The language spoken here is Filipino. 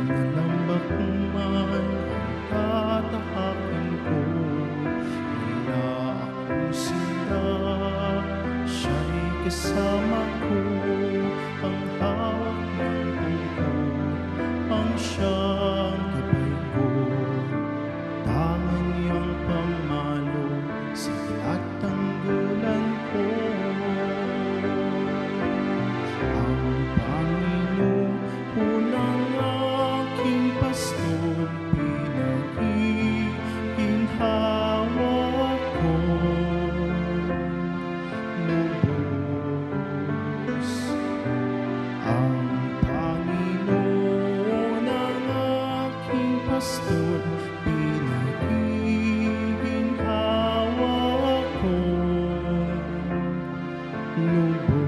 Inalambak man ang tatahakin ko, wala akong sila, siya'y kasama ko. Ang hawak ng tungkod, ang siyang gabay ko. Tangan niyang pamalo, sigla't tanggulan ko. Ang Panginoon, unang aking pastor, pinagiginhawa ko. Lubos ang Panginoon, ang aking pastor, pinagiginhawa ko. Lubos